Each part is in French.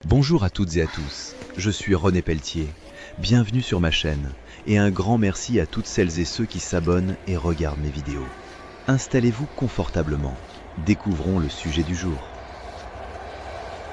Bonjour à toutes et à tous, je suis René Pelletier. Bienvenue sur ma chaîne et un grand merci à toutes celles et ceux qui s'abonnent et regardent mes vidéos. Installez-vous confortablement, découvrons le sujet du jour.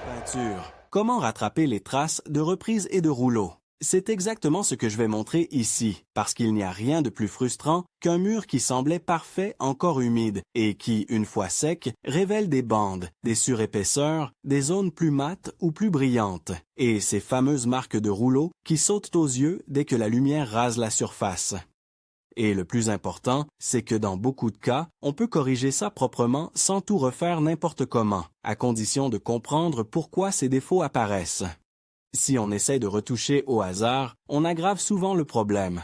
Peinture. Comment rattraper les traces de reprise et de rouleau? C'est exactement ce que je vais montrer ici, parce qu'il n'y a rien de plus frustrant qu'un mur qui semblait parfait encore humide et qui, une fois sec, révèle des bandes, des surépaisseurs, des zones plus mates ou plus brillantes, et ces fameuses marques de rouleau qui sautent aux yeux dès que la lumière rase la surface. Et le plus important, c'est que dans beaucoup de cas, on peut corriger ça proprement sans tout refaire n'importe comment, à condition de comprendre pourquoi ces défauts apparaissent. Si on essaie de retoucher au hasard, on aggrave souvent le problème.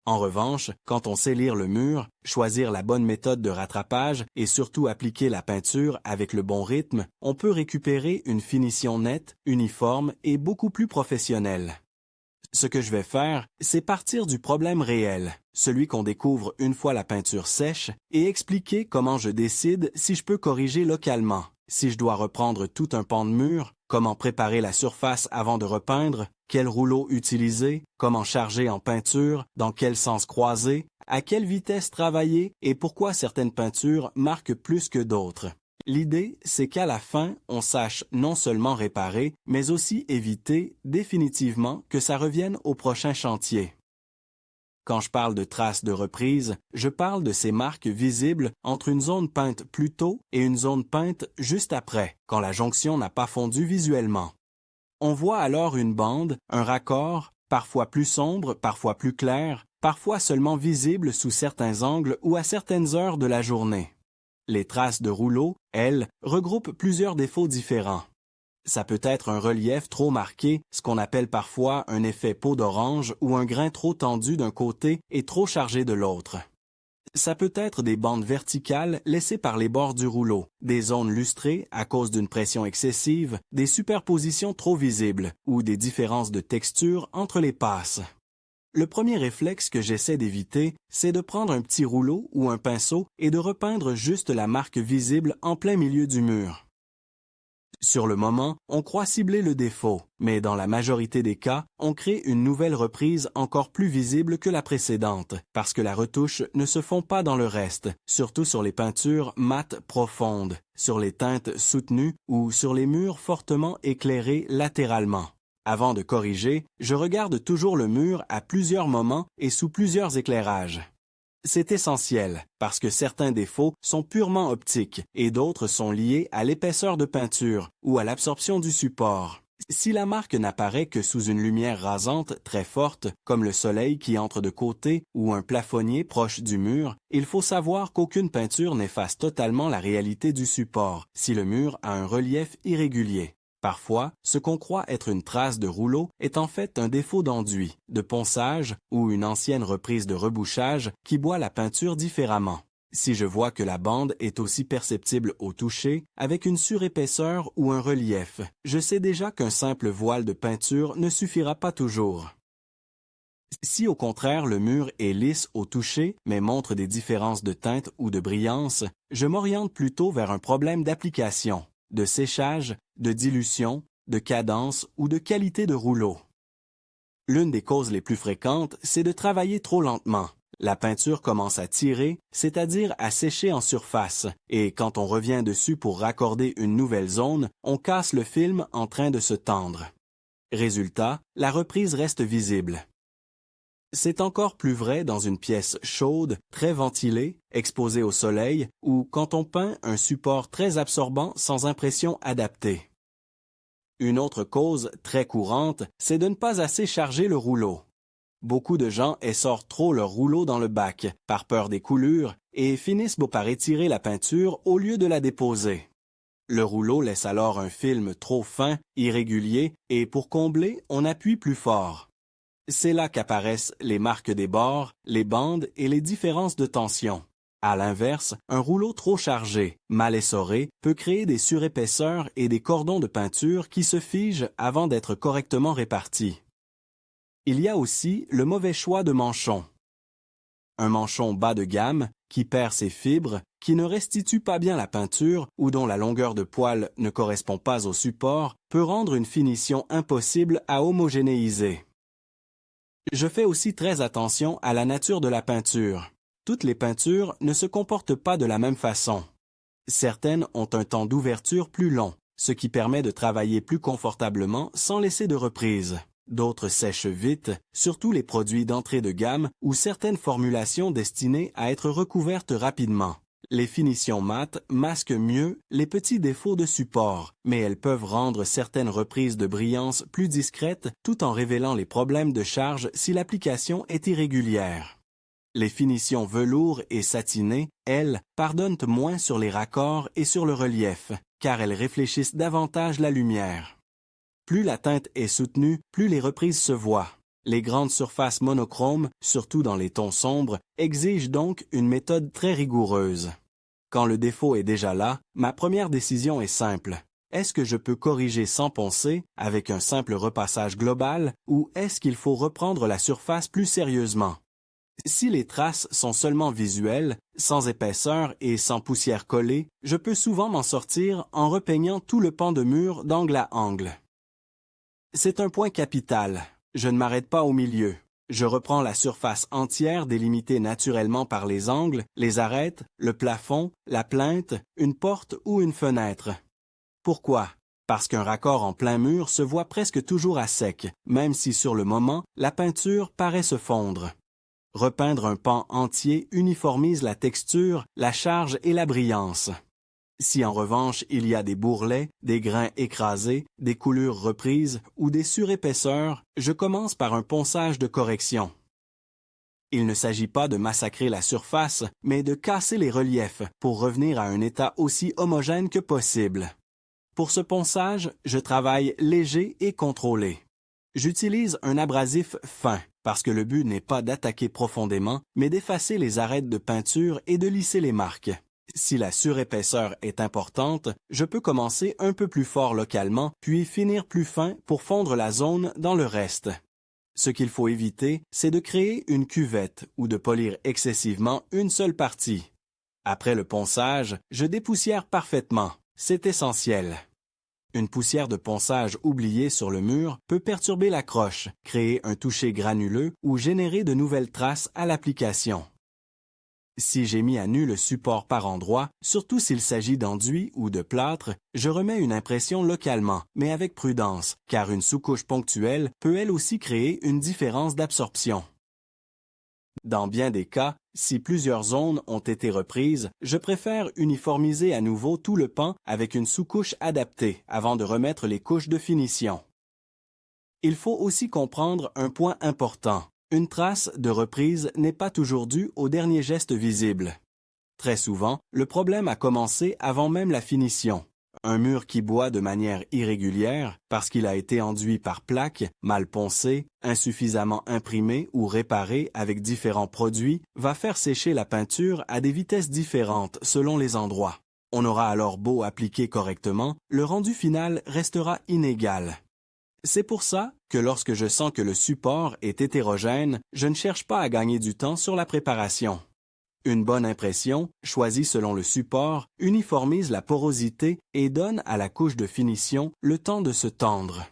En revanche, quand on sait lire le mur, choisir la bonne méthode de rattrapage et surtout appliquer la peinture avec le bon rythme, on peut récupérer une finition nette, uniforme et beaucoup plus professionnelle. Ce que je vais faire, c'est partir du problème réel, celui qu'on découvre une fois la peinture sèche, et expliquer comment je décide si je peux corriger localement, si je dois reprendre tout un pan de mur, comment préparer la surface avant de repeindre, quel rouleau utiliser, comment charger en peinture, dans quel sens croiser, à quelle vitesse travailler et pourquoi certaines peintures marquent plus que d'autres. L'idée, c'est qu'à la fin, on sache non seulement réparer, mais aussi éviter définitivement que ça revienne au prochain chantier. Quand je parle de traces de reprise, je parle de ces marques visibles entre une zone peinte plus tôt et une zone peinte juste après, quand la jonction n'a pas fondu visuellement. On voit alors une bande, un raccord, parfois plus sombre, parfois plus clair, parfois seulement visible sous certains angles ou à certaines heures de la journée. Les traces de rouleau, elles, regroupent plusieurs défauts différents. Ça peut être un relief trop marqué, ce qu'on appelle parfois un effet peau d'orange ou un grain trop tendu d'un côté et trop chargé de l'autre. Ça peut être des bandes verticales laissées par les bords du rouleau, des zones lustrées à cause d'une pression excessive, des superpositions trop visibles ou des différences de texture entre les passes. Le premier réflexe que j'essaie d'éviter, c'est de prendre un petit rouleau ou un pinceau et de repeindre juste la marque visible en plein milieu du mur. Sur le moment, on croit cibler le défaut, mais dans la majorité des cas, on crée une nouvelle reprise encore plus visible que la précédente, parce que la retouche ne se fond pas dans le reste, surtout sur les peintures mates profondes, sur les teintes soutenues ou sur les murs fortement éclairés latéralement. Avant de corriger, je regarde toujours le mur à plusieurs moments et sous plusieurs éclairages. C'est essentiel, parce que certains défauts sont purement optiques et d'autres sont liés à l'épaisseur de peinture ou à l'absorption du support. Si la marque n'apparaît que sous une lumière rasante très forte, comme le soleil qui entre de côté ou un plafonnier proche du mur, il faut savoir qu'aucune peinture n'efface totalement la réalité du support si le mur a un relief irrégulier. Parfois, ce qu'on croit être une trace de rouleau est en fait un défaut d'enduit, de ponçage ou une ancienne reprise de rebouchage qui boit la peinture différemment. Si je vois que la bande est aussi perceptible au toucher, avec une surépaisseur ou un relief, je sais déjà qu'un simple voile de peinture ne suffira pas toujours. Si au contraire le mur est lisse au toucher mais montre des différences de teinte ou de brillance, je m'oriente plutôt vers un problème d'application, de séchage, de dilution, de cadence ou de qualité de rouleau. L'une des causes les plus fréquentes, c'est de travailler trop lentement. La peinture commence à tirer, c'est-à-dire à sécher en surface, et quand on revient dessus pour raccorder une nouvelle zone, on casse le film en train de se tendre. Résultat, la reprise reste visible. C'est encore plus vrai dans une pièce chaude, très ventilée, exposée au soleil, ou quand on peint un support très absorbant sans impression adaptée. Une autre cause très courante, c'est de ne pas assez charger le rouleau. Beaucoup de gens essorent trop leur rouleau dans le bac, par peur des coulures, et finissent par étirer la peinture au lieu de la déposer. Le rouleau laisse alors un film trop fin, irrégulier, et pour combler, on appuie plus fort. C'est là qu'apparaissent les marques des bords, les bandes et les différences de tension. À l'inverse, un rouleau trop chargé, mal essoré, peut créer des surépaisseurs et des cordons de peinture qui se figent avant d'être correctement répartis. Il y a aussi le mauvais choix de manchon. Un manchon bas de gamme, qui perd ses fibres, qui ne restitue pas bien la peinture ou dont la longueur de poil ne correspond pas au support, peut rendre une finition impossible à homogénéiser. Je fais aussi très attention à la nature de la peinture. Toutes les peintures ne se comportent pas de la même façon. Certaines ont un temps d'ouverture plus long, ce qui permet de travailler plus confortablement sans laisser de reprise. D'autres sèchent vite, surtout les produits d'entrée de gamme ou certaines formulations destinées à être recouvertes rapidement. Les finitions mates masquent mieux les petits défauts de support, mais elles peuvent rendre certaines reprises de brillance plus discrètes tout en révélant les problèmes de charge si l'application est irrégulière. Les finitions velours et satinées, elles, pardonnent moins sur les raccords et sur le relief, car elles réfléchissent davantage la lumière. Plus la teinte est soutenue, plus les reprises se voient. Les grandes surfaces monochromes, surtout dans les tons sombres, exigent donc une méthode très rigoureuse. Quand le défaut est déjà là, ma première décision est simple. Est-ce que je peux corriger sans poncer, avec un simple repassage global, ou est-ce qu'il faut reprendre la surface plus sérieusement? Si les traces sont seulement visuelles, sans épaisseur et sans poussière collée, je peux souvent m'en sortir en repeignant tout le pan de mur d'angle à angle. C'est un point capital. Je ne m'arrête pas au milieu. Je reprends la surface entière délimitée naturellement par les angles, les arêtes, le plafond, la plinthe, une porte ou une fenêtre. Pourquoi? Parce qu'un raccord en plein mur se voit presque toujours à sec, même si sur le moment, la peinture paraît se fondre. Repeindre un pan entier uniformise la texture, la charge et la brillance. Si en revanche il y a des bourrelets, des grains écrasés, des coulures reprises ou des surépaisseurs, je commence par un ponçage de correction. Il ne s'agit pas de massacrer la surface, mais de casser les reliefs pour revenir à un état aussi homogène que possible. Pour ce ponçage, je travaille léger et contrôlé. J'utilise un abrasif fin, parce que le but n'est pas d'attaquer profondément, mais d'effacer les arêtes de peinture et de lisser les marques. Si la surépaisseur est importante, je peux commencer un peu plus fort localement, puis finir plus fin pour fondre la zone dans le reste. Ce qu'il faut éviter, c'est de créer une cuvette ou de polir excessivement une seule partie. Après le ponçage, je dépoussière parfaitement. C'est essentiel. Une poussière de ponçage oubliée sur le mur peut perturber la croche, créer un toucher granuleux ou générer de nouvelles traces à l'application. Si j'ai mis à nu le support par endroits, surtout s'il s'agit d'enduit ou de plâtre, je remets une impression localement, mais avec prudence, car une sous-couche ponctuelle peut elle aussi créer une différence d'absorption. Dans bien des cas, si plusieurs zones ont été reprises, je préfère uniformiser à nouveau tout le pan avec une sous-couche adaptée avant de remettre les couches de finition. Il faut aussi comprendre un point important. Une trace de reprise n'est pas toujours due au dernier geste visible. Très souvent, le problème a commencé avant même la finition. Un mur qui boit de manière irrégulière, parce qu'il a été enduit par plaques, mal poncé, insuffisamment imprimé ou réparé avec différents produits, va faire sécher la peinture à des vitesses différentes selon les endroits. On aura alors beau appliquer correctement, le rendu final restera inégal. C'est pour ça que lorsque je sens que le support est hétérogène, je ne cherche pas à gagner du temps sur la préparation. Une bonne impression, choisie selon le support, uniformise la porosité et donne à la couche de finition le temps de se tendre.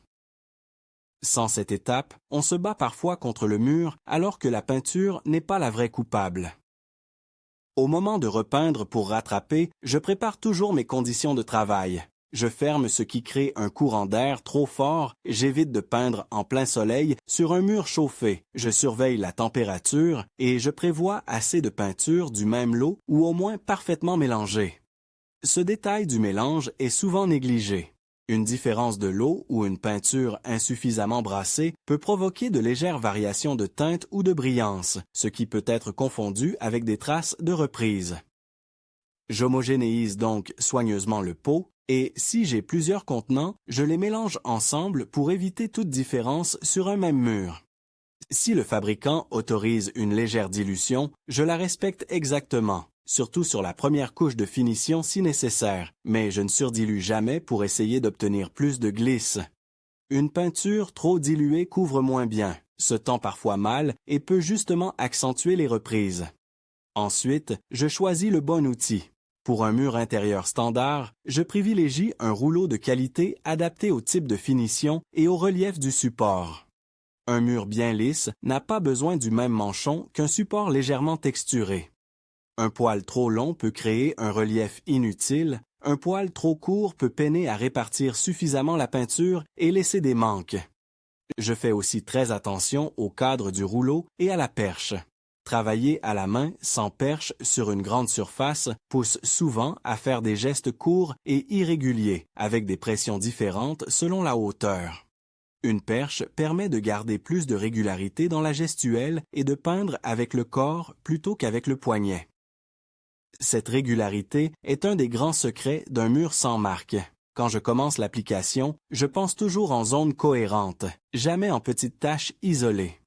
Sans cette étape, on se bat parfois contre le mur alors que la peinture n'est pas la vraie coupable. Au moment de repeindre pour rattraper, je prépare toujours mes conditions de travail. Je ferme ce qui crée un courant d'air trop fort, j'évite de peindre en plein soleil sur un mur chauffé, je surveille la température et je prévois assez de peinture du même lot ou au moins parfaitement mélangée. Ce détail du mélange est souvent négligé. Une différence de lot ou une peinture insuffisamment brassée peut provoquer de légères variations de teinte ou de brillance, ce qui peut être confondu avec des traces de reprise. J'homogénéise donc soigneusement le pot, et si j'ai plusieurs contenants, je les mélange ensemble pour éviter toute différence sur un même mur. Si le fabricant autorise une légère dilution, je la respecte exactement, surtout sur la première couche de finition si nécessaire, mais je ne surdilue jamais pour essayer d'obtenir plus de glisse. Une peinture trop diluée couvre moins bien, se tend parfois mal et peut justement accentuer les reprises. Ensuite, je choisis le bon outil. Pour un mur intérieur standard, je privilégie un rouleau de qualité adapté au type de finition et au relief du support. Un mur bien lisse n'a pas besoin du même manchon qu'un support légèrement texturé. Un poil trop long peut créer un relief inutile, un poil trop court peut peiner à répartir suffisamment la peinture et laisser des manques. Je fais aussi très attention au cadre du rouleau et à la perche. Travailler à la main sans perche sur une grande surface pousse souvent à faire des gestes courts et irréguliers, avec des pressions différentes selon la hauteur. Une perche permet de garder plus de régularité dans la gestuelle et de peindre avec le corps plutôt qu'avec le poignet. Cette régularité est un des grands secrets d'un mur sans marque. Quand je commence l'application, je pense toujours en zones cohérentes, jamais en petites taches isolées.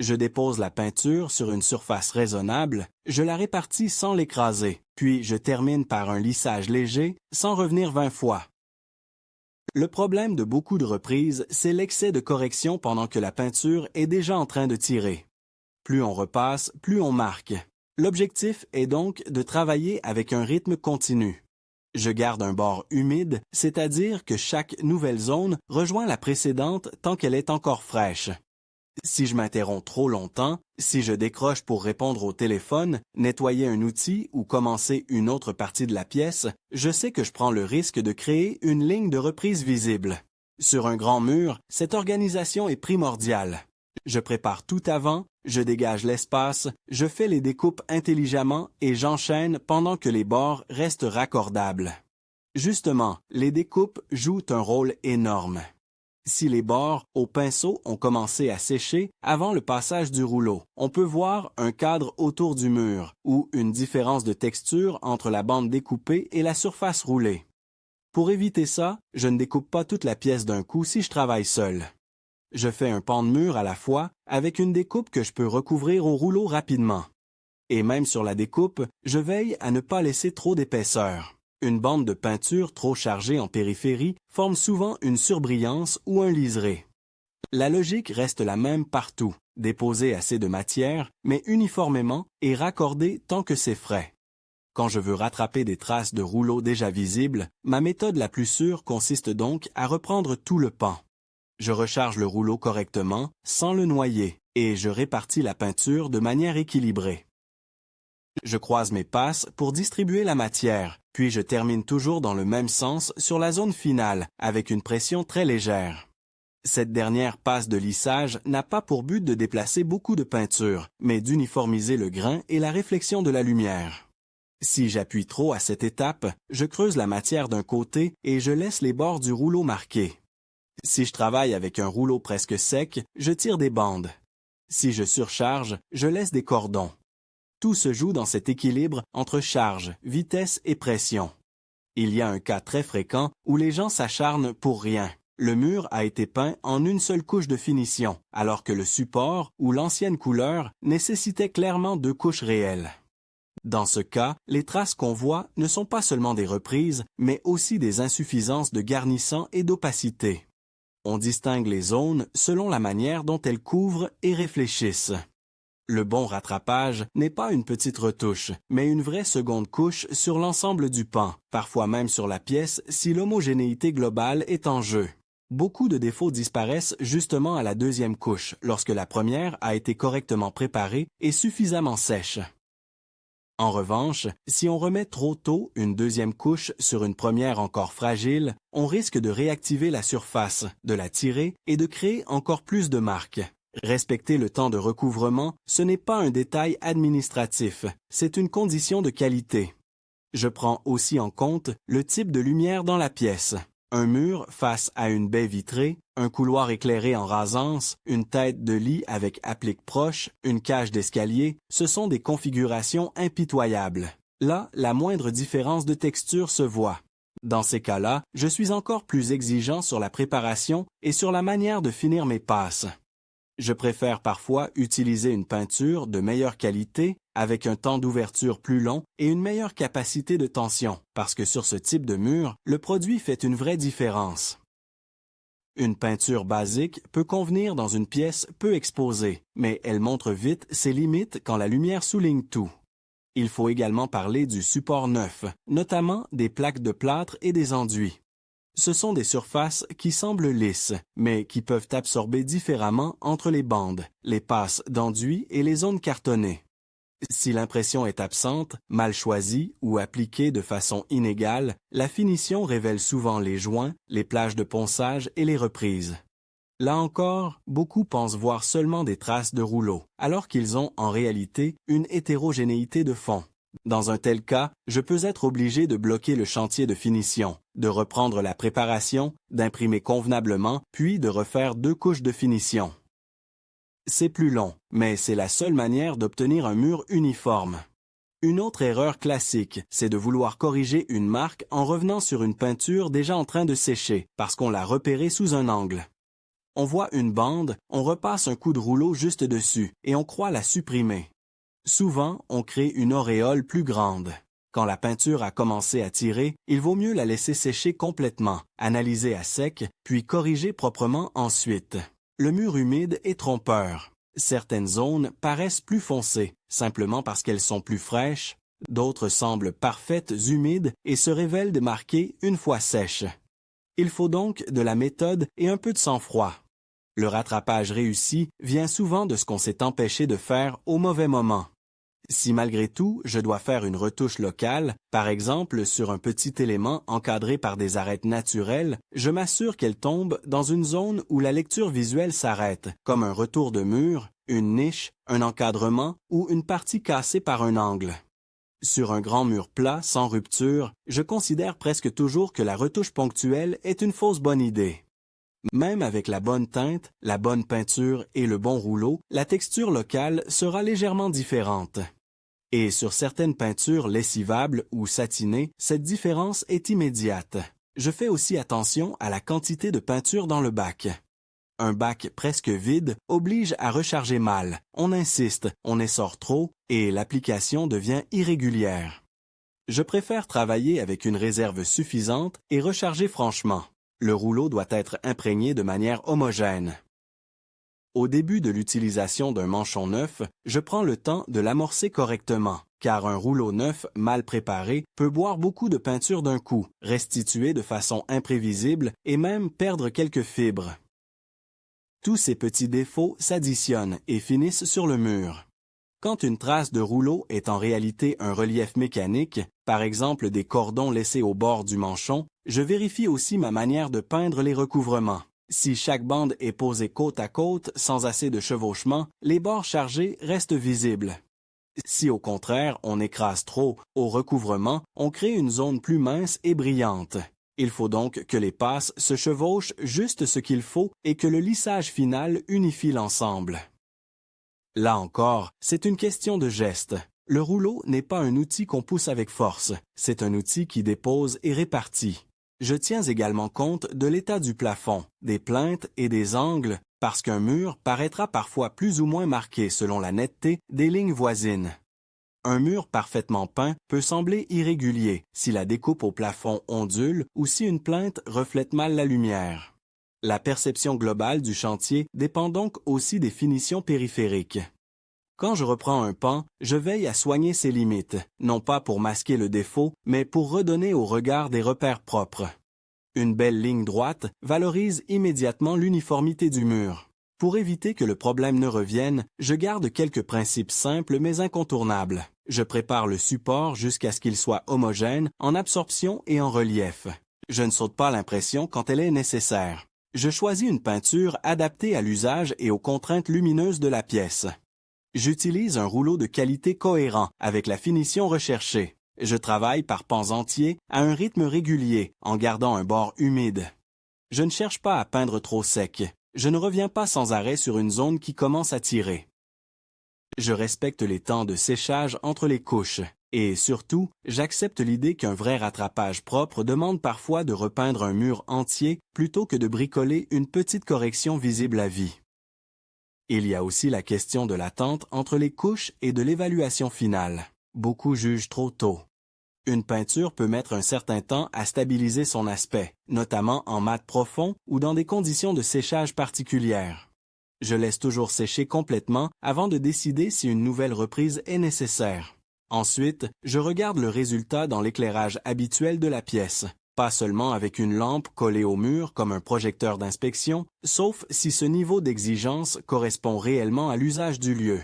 Je dépose la peinture sur une surface raisonnable, je la répartis sans l'écraser, puis je termine par un lissage léger sans revenir 20 fois. Le problème de beaucoup de reprises, c'est l'excès de correction pendant que la peinture est déjà en train de tirer. Plus on repasse, plus on marque. L'objectif est donc de travailler avec un rythme continu. Je garde un bord humide, c'est-à-dire que chaque nouvelle zone rejoint la précédente tant qu'elle est encore fraîche. Si je m'interromps trop longtemps, si je décroche pour répondre au téléphone, nettoyer un outil ou commencer une autre partie de la pièce, je sais que je prends le risque de créer une ligne de reprise visible. Sur un grand mur, cette organisation est primordiale. Je prépare tout avant, je dégage l'espace, je fais les découpes intelligemment et j'enchaîne pendant que les bords restent raccordables. Justement, les découpes jouent un rôle énorme. Si les bords au pinceau ont commencé à sécher avant le passage du rouleau, on peut voir un cadre autour du mur ou une différence de texture entre la bande découpée et la surface roulée. Pour éviter ça, je ne découpe pas toute la pièce d'un coup si je travaille seul. Je fais un pan de mur à la fois avec une découpe que je peux recouvrir au rouleau rapidement. Et même sur la découpe, je veille à ne pas laisser trop d'épaisseur. Une bande de peinture trop chargée en périphérie forme souvent une surbrillance ou un liseré. La logique reste la même partout, déposer assez de matière, mais uniformément et raccorder tant que c'est frais. Quand je veux rattraper des traces de rouleau déjà visibles, ma méthode la plus sûre consiste donc à reprendre tout le pan. Je recharge le rouleau correctement, sans le noyer, et je répartis la peinture de manière équilibrée. Je croise mes passes pour distribuer la matière, puis je termine toujours dans le même sens sur la zone finale, avec une pression très légère. Cette dernière passe de lissage n'a pas pour but de déplacer beaucoup de peinture, mais d'uniformiser le grain et la réflexion de la lumière. Si j'appuie trop à cette étape, je creuse la matière d'un côté et je laisse les bords du rouleau marqués. Si je travaille avec un rouleau presque sec, je tire des bandes. Si je surcharge, je laisse des cordons. Tout se joue dans cet équilibre entre charge, vitesse et pression. Il y a un cas très fréquent où les gens s'acharnent pour rien. Le mur a été peint en une seule couche de finition, alors que le support ou l'ancienne couleur nécessitait clairement 2 couches réelles. Dans ce cas, les traces qu'on voit ne sont pas seulement des reprises, mais aussi des insuffisances de garnissant et d'opacité. On distingue les zones selon la manière dont elles couvrent et réfléchissent. Le bon rattrapage n'est pas une petite retouche, mais une vraie seconde couche sur l'ensemble du pan, parfois même sur la pièce si l'homogénéité globale est en jeu. Beaucoup de défauts disparaissent justement à la deuxième couche, lorsque la première a été correctement préparée et suffisamment sèche. En revanche, si on remet trop tôt une deuxième couche sur une première encore fragile, on risque de réactiver la surface, de la tirer et de créer encore plus de marques. Respecter le temps de recouvrement, ce n'est pas un détail administratif, c'est une condition de qualité. Je prends aussi en compte le type de lumière dans la pièce. Un mur face à une baie vitrée, un couloir éclairé en rasance, une tête de lit avec applique proche, une cage d'escalier, ce sont des configurations impitoyables. Là, la moindre différence de texture se voit. Dans ces cas-là, je suis encore plus exigeant sur la préparation et sur la manière de finir mes passes. Je préfère parfois utiliser une peinture de meilleure qualité avec un temps d'ouverture plus long et une meilleure capacité de tension, parce que sur ce type de mur, le produit fait une vraie différence. Une peinture basique peut convenir dans une pièce peu exposée, mais elle montre vite ses limites quand la lumière souligne tout. Il faut également parler du support neuf, notamment des plaques de plâtre et des enduits. Ce sont des surfaces qui semblent lisses, mais qui peuvent absorber différemment entre les bandes, les passes d'enduit et les zones cartonnées. Si l'impression est absente, mal choisie ou appliquée de façon inégale, la finition révèle souvent les joints, les plages de ponçage et les reprises. Là encore, beaucoup pensent voir seulement des traces de rouleau, alors qu'ils ont en réalité une hétérogénéité de fond. Dans un tel cas, je peux être obligé de bloquer le chantier de finition, de reprendre la préparation, d'imprimer convenablement, puis de refaire 2 couches de finition. C'est plus long, mais c'est la seule manière d'obtenir un mur uniforme. Une autre erreur classique, c'est de vouloir corriger une marque en revenant sur une peinture déjà en train de sécher, parce qu'on l'a repérée sous un angle. On voit une bande, on repasse un coup de rouleau juste dessus, et on croit la supprimer. Souvent, on crée une auréole plus grande. Quand la peinture a commencé à tirer, il vaut mieux la laisser sécher complètement, analyser à sec, puis corriger proprement ensuite. Le mur humide est trompeur. Certaines zones paraissent plus foncées, simplement parce qu'elles sont plus fraîches. D'autres semblent parfaites, humides, et se révèlent démarquées une fois sèches. Il faut donc de la méthode et un peu de sang-froid. Le rattrapage réussi vient souvent de ce qu'on s'est empêché de faire au mauvais moment. Si malgré tout, je dois faire une retouche locale, par exemple sur un petit élément encadré par des arêtes naturelles, je m'assure qu'elle tombe dans une zone où la lecture visuelle s'arrête, comme un retour de mur, une niche, un encadrement ou une partie cassée par un angle. Sur un grand mur plat, sans rupture, je considère presque toujours que la retouche ponctuelle est une fausse bonne idée. Même avec la bonne teinte, la bonne peinture et le bon rouleau, la texture locale sera légèrement différente. Et sur certaines peintures lessivables ou satinées, cette différence est immédiate. Je fais aussi attention à la quantité de peinture dans le bac. Un bac presque vide oblige à recharger mal, on insiste, on essore trop et l'application devient irrégulière. Je préfère travailler avec une réserve suffisante et recharger franchement. Le rouleau doit être imprégné de manière homogène. Au début de l'utilisation d'un manchon neuf, je prends le temps de l'amorcer correctement, car un rouleau neuf mal préparé peut boire beaucoup de peinture d'un coup, restituer de façon imprévisible et même perdre quelques fibres. Tous ces petits défauts s'additionnent et finissent sur le mur. Quand une trace de rouleau est en réalité un relief mécanique, par exemple des cordons laissés au bord du manchon, je vérifie aussi ma manière de peindre les recouvrements. Si chaque bande est posée côte à côte sans assez de chevauchement, les bords chargés restent visibles. Si au contraire on écrase trop au recouvrement, on crée une zone plus mince et brillante. Il faut donc que les passes se chevauchent juste ce qu'il faut et que le lissage final unifie l'ensemble. Là encore, c'est une question de geste. Le rouleau n'est pas un outil qu'on pousse avec force, c'est un outil qui dépose et répartit. Je tiens également compte de l'état du plafond, des plinthes et des angles, parce qu'un mur paraîtra parfois plus ou moins marqué selon la netteté des lignes voisines. Un mur parfaitement peint peut sembler irrégulier si la découpe au plafond ondule ou si une plinthe reflète mal la lumière. La perception globale du chantier dépend donc aussi des finitions périphériques. Quand je reprends un pan, je veille à soigner ses limites, non pas pour masquer le défaut, mais pour redonner au regard des repères propres. Une belle ligne droite valorise immédiatement l'uniformité du mur. Pour éviter que le problème ne revienne, je garde quelques principes simples mais incontournables. Je prépare le support jusqu'à ce qu'il soit homogène en absorption et en relief. Je ne saute pas l'impression quand elle est nécessaire. Je choisis une peinture adaptée à l'usage et aux contraintes lumineuses de la pièce. J'utilise un rouleau de qualité cohérent avec la finition recherchée. Je travaille par pans entiers à un rythme régulier en gardant un bord humide. Je ne cherche pas à peindre trop sec. Je ne reviens pas sans arrêt sur une zone qui commence à tirer. Je respecte les temps de séchage entre les couches. Et surtout, j'accepte l'idée qu'un vrai rattrapage propre demande parfois de repeindre un mur entier plutôt que de bricoler une petite correction visible à vie. Il y a aussi la question de l'attente entre les couches et de l'évaluation finale. Beaucoup jugent trop tôt. Une peinture peut mettre un certain temps à stabiliser son aspect, notamment en mat profond ou dans des conditions de séchage particulières. Je laisse toujours sécher complètement avant de décider si une nouvelle reprise est nécessaire. Ensuite, je regarde le résultat dans l'éclairage habituel de la pièce, pas seulement avec une lampe collée au mur comme un projecteur d'inspection, sauf si ce niveau d'exigence correspond réellement à l'usage du lieu.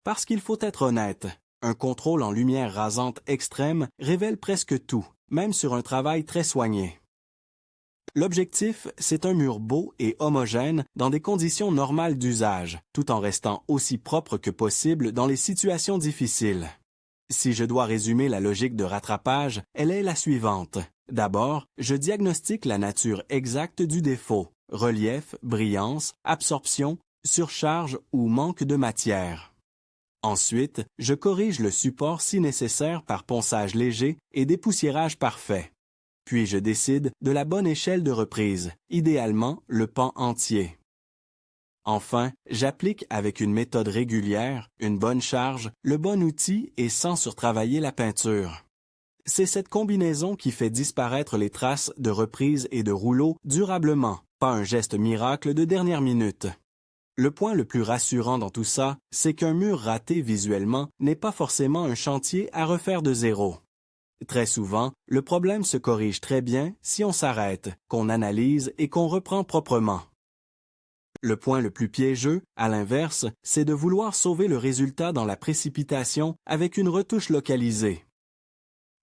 Parce qu'il faut être honnête, un contrôle en lumière rasante extrême révèle presque tout, même sur un travail très soigné. L'objectif, c'est un mur beau et homogène dans des conditions normales d'usage, tout en restant aussi propre que possible dans les situations difficiles. Si je dois résumer la logique de rattrapage, elle est la suivante. D'abord, je diagnostique la nature exacte du défaut, relief, brillance, absorption, surcharge ou manque de matière. Ensuite, je corrige le support si nécessaire par ponçage léger et dépoussiérage parfait. Puis je décide de la bonne échelle de reprise, idéalement le pan entier. Enfin, j'applique avec une méthode régulière, une bonne charge, le bon outil et sans surtravailler la peinture. C'est cette combinaison qui fait disparaître les traces de reprise et de rouleau durablement, pas un geste miracle de dernière minute. Le point le plus rassurant dans tout ça, c'est qu'un mur raté visuellement n'est pas forcément un chantier à refaire de zéro. Très souvent, le problème se corrige très bien si on s'arrête, qu'on analyse et qu'on reprend proprement. Le point le plus piégeux, à l'inverse, c'est de vouloir sauver le résultat dans la précipitation avec une retouche localisée.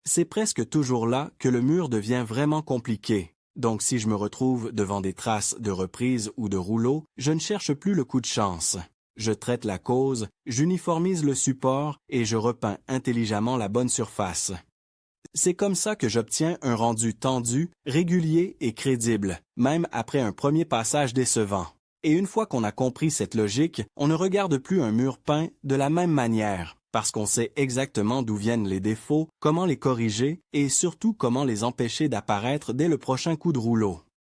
C'est presque toujours là que le mur devient vraiment compliqué. Donc si je me retrouve devant des traces de reprise ou de rouleau, je ne cherche plus le coup de chance. Je traite la cause, j'uniformise le support et je repeins intelligemment la bonne surface. C'est comme ça que j'obtiens un rendu tendu, régulier et crédible, même après un premier passage décevant. Et une fois qu'on a compris cette logique, on ne regarde plus un mur peint de la même manière, parce qu'on sait exactement d'où viennent les défauts, comment les corriger et surtout comment les empêcher d'apparaître dès le prochain coup de rouleau.